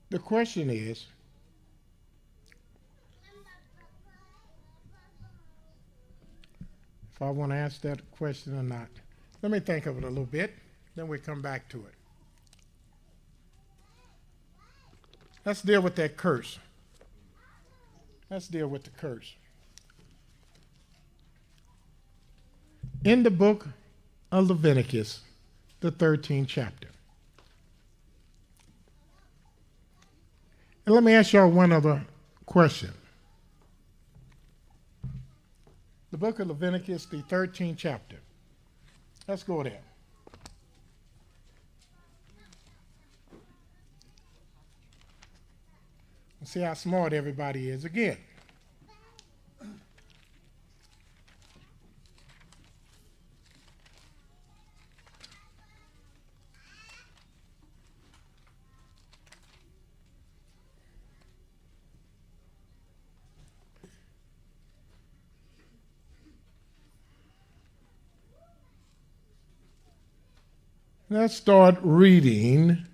The question is, if I want to ask that question or not. Let me think of it a little bit, then we come back to it. Let's deal with that curse. Let's deal with the curse. In the book of Leviticus, the 13th chapter. And let me ask y'all one other question. The book of Leviticus, the 13th chapter. Let's go there. Let's see how smart everybody is again. Let's start reading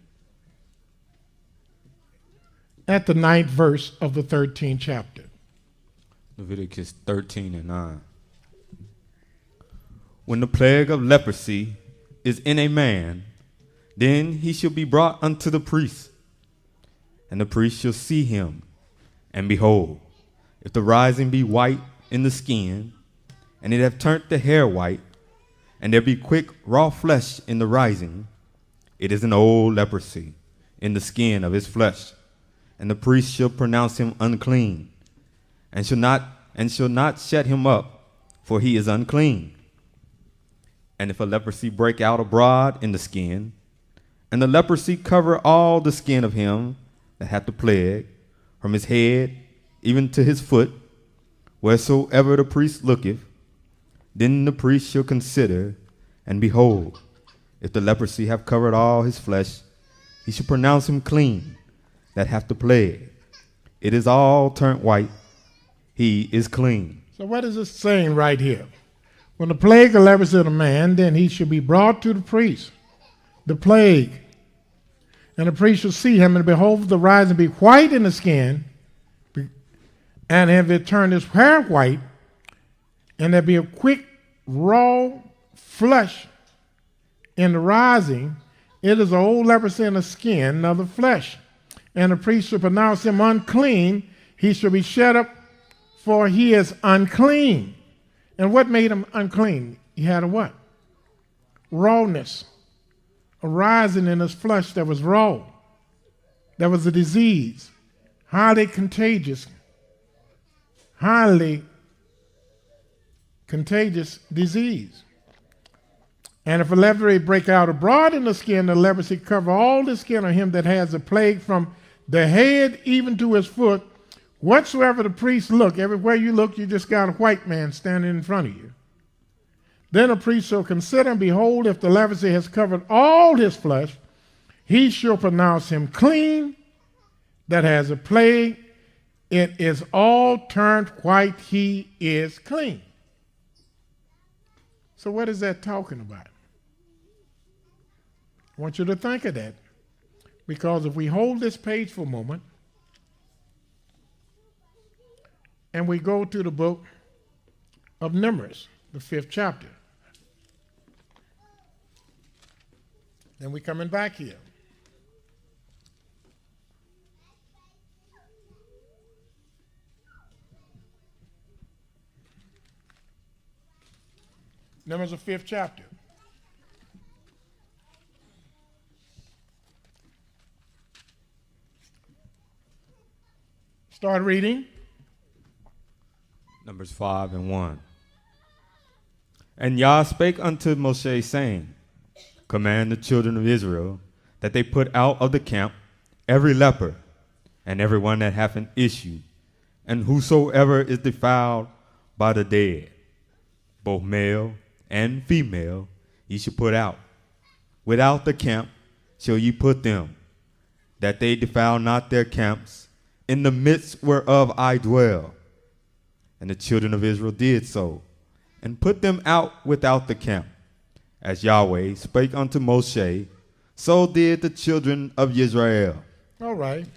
at the 9th verse of the 13th chapter. Leviticus 13:9. When the plague of leprosy is in a man, then he shall be brought unto the priest, and the priest shall see him, and behold, if the rising be white in the skin, and it have turned the hair white, and there be quick raw flesh in the rising, it is an old leprosy in the skin of his flesh, and the priest shall pronounce him unclean, and shall not shut him up, for he is unclean. And if a leprosy break out abroad in the skin, and the leprosy cover all the skin of him that hath the plague, from his head even to his foot, wheresoever the priest looketh, then the priest shall consider, and behold, if the leprosy have covered all his flesh, he shall pronounce him clean that hath the plague. It is all turned white, he is clean. So what is it saying right here? When the plague of leprosy in a man, then he shall be brought to the priest, the plague. And the priest shall see him, and behold, the rising be white in the skin, and if it turn his hair white, and there be a quick raw flesh in the rising, it is an old leprosy in the skin of the flesh. And the priest shall pronounce him unclean, he shall be shut up, for he is unclean. And what made him unclean? He had a what? Rawness. A rising in his flesh that was raw. That was a disease. Highly contagious disease. And if a leprosy break out abroad in the skin, the leprosy cover all the skin of him that has the plague from the head even to his foot. Whatsoever the priest look, everywhere you look, you just got a white man standing in front of you. Then a priest shall consider, and behold, if the leprosy has covered all his flesh, he shall pronounce him clean that has a plague. It is all turned white, he is clean. So what is that talking about? I want you to think of that, because if we hold this page for a moment and we go to the book of Numbers, the 5th chapter, then we're coming back here. Numbers, the 5th chapter. Start reading. Numbers 5:1. And Yah spake unto Moshe, saying, Command the children of Israel that they put out of the camp every leper, and every one that hath an issue, and whosoever is defiled by the dead, both male and female, ye shall put out. Without the camp shall ye put them, that they defile not their camps, in the midst whereof I dwell. And the children of Israel did so, and put them out without the camp. As Yahweh spake unto Moshe, so did the children of Israel. All right.